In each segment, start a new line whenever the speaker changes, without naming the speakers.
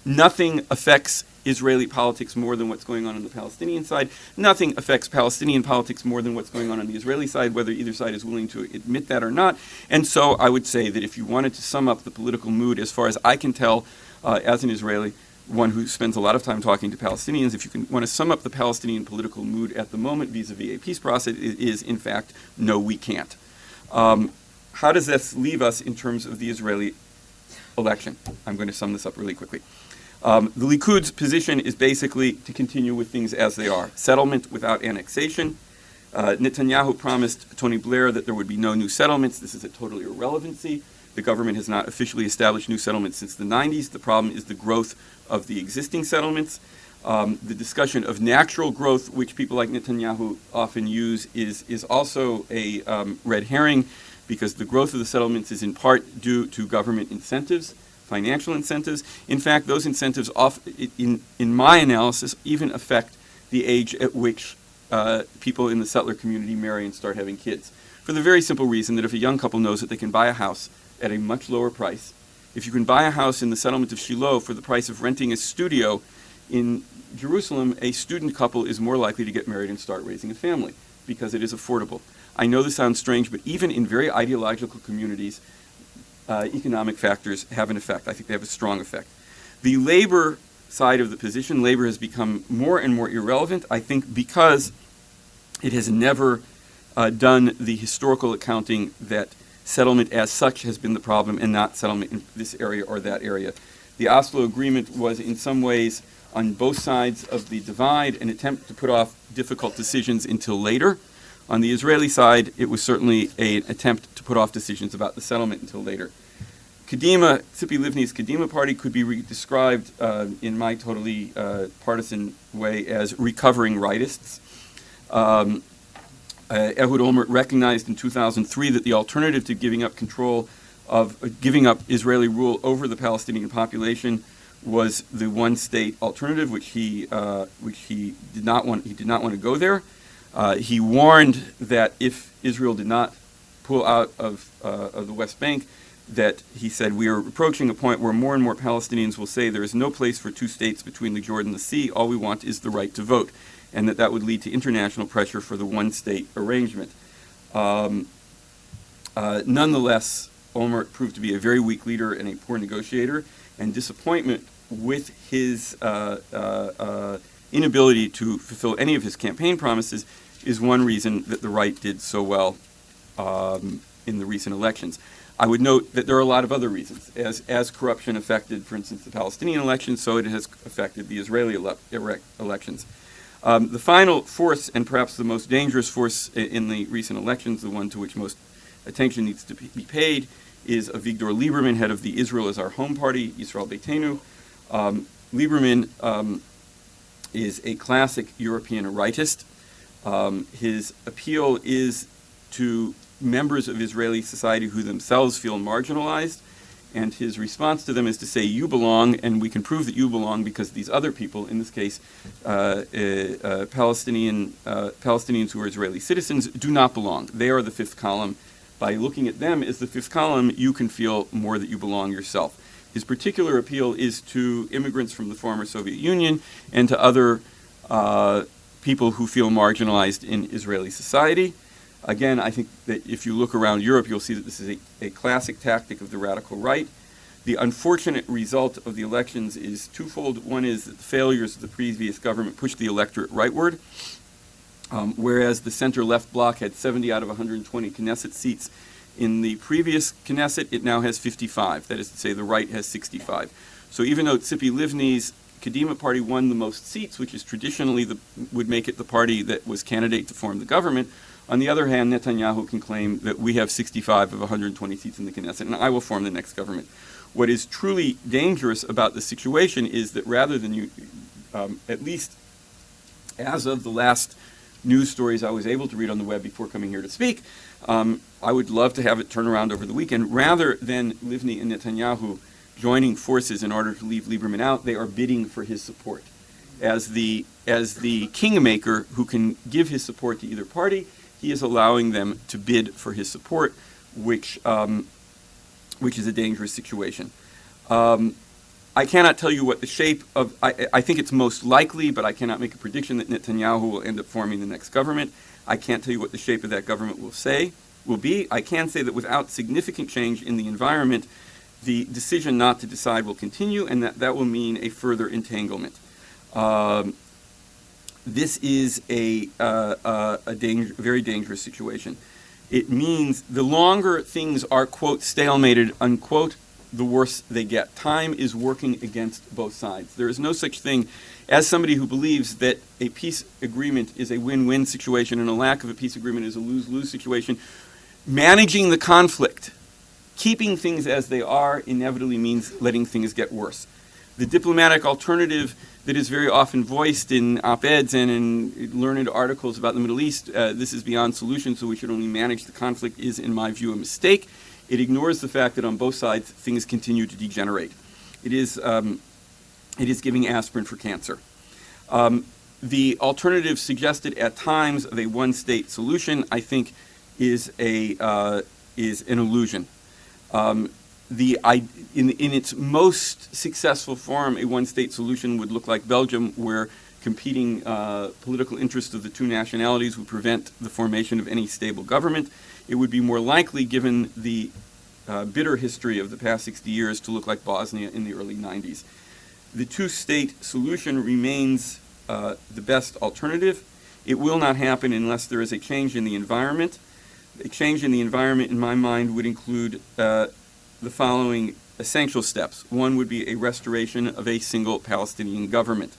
Nothing affects Israeli politics more than what's going on the Palestinian side. Nothing affects Palestinian politics more than what's going on the Israeli side, whether either side is willing to admit that or not. And so I would say that if you wanted to sum up the political mood, as far as I can tell, as an Israeli, one who spends a lot of time talking to Palestinians, if you want to sum up the Palestinian political mood at the moment vis-a-vis a peace process, it is, in fact, no, we can't. How does this leave us in terms of the Israeli election? I'm going to sum this up really quickly. The Likud's position is basically to continue with things as they are. Settlement without annexation. Netanyahu promised Tony Blair that there would be no new settlements. This is a total irrelevancy. The government has not officially established new settlements since the 90s. The problem is the growth of the existing settlements. The discussion of natural growth, which people like Netanyahu often use, is also a red herring, because the growth of the settlements is in part due to government incentives, financial incentives. In fact, those incentives, in my analysis, even affect the age at which people in the settler community marry and start having kids. For the very simple reason that if a young couple knows that they can buy a house at a much lower price, if you can buy a house in the settlement of Shiloh for the price of renting a studio in Jerusalem, a student couple is more likely to get married and start raising a family because it is affordable. I know this sounds strange, but even in very ideological communities, economic factors have an effect. I think they have a strong effect. The labor side of the position, labor has become more and more irrelevant, I think, because it has never done the historical accounting that settlement as such has been the problem and not settlement in this area or that area. The Oslo Agreement was in some ways, on both sides of the divide, an attempt to put off difficult decisions until later. On the Israeli side, it was certainly an attempt to put off decisions about the settlement until later. Kadima, Tzipi Livni's Kadima party could be described in my totally partisan way as recovering rightists. Ehud Olmert recognized in 2003 that the alternative to giving up control of giving up Israeli rule over the Palestinian population was the one-state alternative, which he did not want. He did not want to go there. He warned that if Israel did not pull out of the West Bank, that he said, we are approaching a point where more and more Palestinians will say there is no place for two states between the Jordan and the sea. All we want is the right to vote, and that would lead to international pressure for the one-state arrangement. Nonetheless, Olmert proved to be a very weak leader and a poor negotiator, and disappointment with his inability to fulfill any of his campaign promises is one reason that the right did so well in the recent elections. I would note that there are a lot of other reasons. As corruption affected, for instance, the Palestinian elections, so it has affected the Israeli elections. The final force, and perhaps the most dangerous force in the recent elections, the one to which most attention needs to be paid, is Avigdor Lieberman, head of the Israel is Our Home party, Yisrael Beitenu. Lieberman is a classic European rightist. His appeal is to members of Israeli society who themselves feel marginalized, and his response to them is to say, you belong, and we can prove that you belong because these other people, in this case Palestinians who are Israeli citizens, do not belong. They are the fifth column. By looking at them as the fifth column, you can feel more that you belong yourself. His particular appeal is to immigrants from the former Soviet Union and to other people who feel marginalized in Israeli society. Again, I think that if you look around Europe, you'll see that this is a classic tactic of the radical right. The unfortunate result of the elections is twofold. One is that the failures of the previous government pushed the electorate rightward, whereas the center-left bloc had 70 out of 120 Knesset seats. In the previous Knesset, it now has 55. That is to say, the right has 65. So even though Tzipi Livni's Kadima party won the most seats, which is traditionally would make it the party that was candidate to form the government, on the other hand, Netanyahu can claim that we have 65 of 120 seats in the Knesset, and I will form the next government. What is truly dangerous about the situation is that rather than at least as of the last news stories I was able to read on the web before coming here to speak, I would love to have it turn around over the weekend. Rather than Livni and Netanyahu joining forces in order to leave Lieberman out, they are bidding for his support. As the kingmaker who can give his support to either party, he is allowing them to bid for his support, which is a dangerous situation. I cannot tell you what the shape of, I think it's most likely, but I cannot make a prediction that Netanyahu will end up forming the next government. I can't tell you what the shape of that government will be. I can say that without significant change in the environment, the decision not to decide will continue, and that will mean a further entanglement. This is a very dangerous situation. It means the longer things are, quote, stalemated, unquote, the worse they get. Time is working against both sides. There is no such thing as somebody who believes that a peace agreement is a win-win situation and a lack of a peace agreement is a lose-lose situation. Managing the conflict, keeping things as they are, inevitably means letting things get worse. The diplomatic alternative that is very often voiced in op-eds and in learned articles about the Middle East, this is beyond solution, so we should only manage the conflict, is, in my view, a mistake. It ignores the fact that on both sides things continue to degenerate. It is giving aspirin for cancer. The alternative suggested at times of a one-state solution, I think, is an illusion. In its most successful form, a one-state solution would look like Belgium, where competing political interests of the two nationalities would prevent the formation of any stable government. It would be more likely, given the bitter history of the past 60 years, to look like Bosnia in the early 90s. The two-state solution remains the best alternative. It will not happen unless there is a change in the environment. A change in the environment, in my mind, would include the following essential steps. One would be a restoration of a single Palestinian government.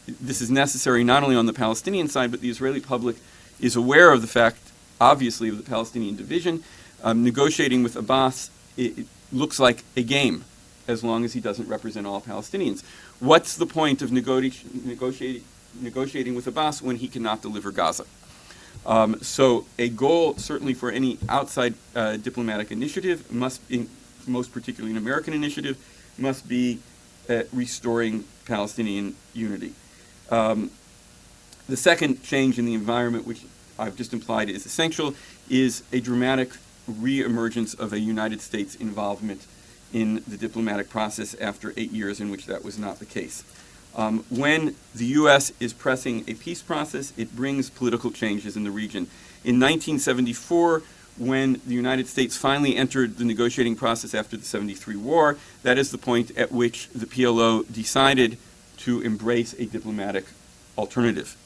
This is necessary not only on the Palestinian side, but the Israeli public is aware of the fact, obviously, of the Palestinian division. Negotiating with Abbas, it looks like a game, as long as he doesn't represent all Palestinians. What's the point of negotiating with Abbas when he cannot deliver Gaza? So a goal, certainly for any outside diplomatic initiative, must be, most particularly an American initiative, must be restoring Palestinian unity. The second change in the environment, which I've just implied is essential, is a dramatic re-emergence of a United States involvement in the diplomatic process after 8 years in which that was not the case. When the U.S. is pressing a peace process, it brings political changes in the region. In 1974, when the United States finally entered the negotiating process after the 73 war, that is the point at which the PLO decided to embrace a diplomatic alternative.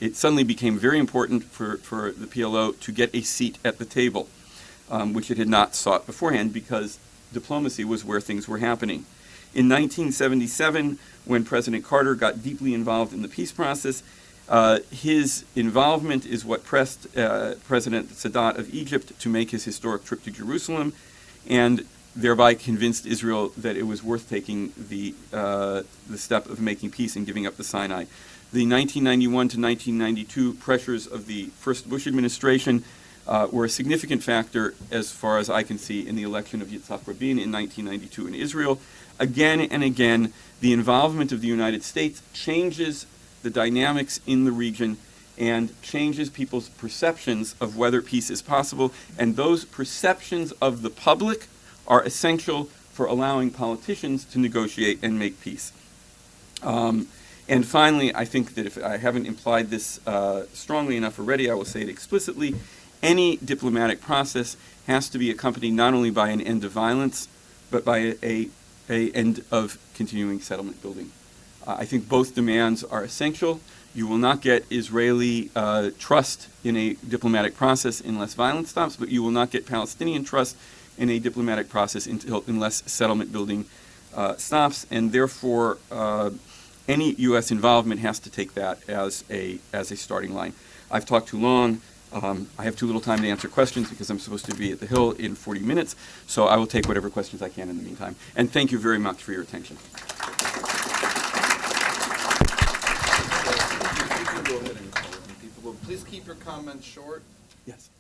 It suddenly became very important for the PLO to get a seat at the table, which it had not sought beforehand, because diplomacy was where things were happening. In 1977, when President Carter got deeply involved in the peace process, his involvement is what pressed President Sadat of Egypt to make his historic trip to Jerusalem, and thereby convinced Israel that it was worth taking the step of making peace and giving up the Sinai. The 1991 to 1992 pressures of the first Bush administration were a significant factor, as far as I can see, in the election of Yitzhak Rabin in 1992 in Israel. Again and again, the involvement of the United States changes the dynamics in the region and changes people's perceptions of whether peace is possible, and those perceptions of the public are essential for allowing politicians to negotiate and make peace. And finally, I think that if I haven't implied this strongly enough already, I will say it explicitly. Any diplomatic process has to be accompanied not only by an end of violence, but by an end of continuing settlement building. I think both demands are essential. You will not get Israeli trust in a diplomatic process unless violence stops, but you will not get Palestinian trust in a diplomatic process unless settlement building stops, and therefore any U.S. involvement has to take that as a starting line. I've talked too long. I have too little time to answer questions because I'm supposed to be at the Hill in 40 minutes, so I will take whatever questions I can in the meantime. And thank you very much for your attention.
Please keep your comments short.
Yes.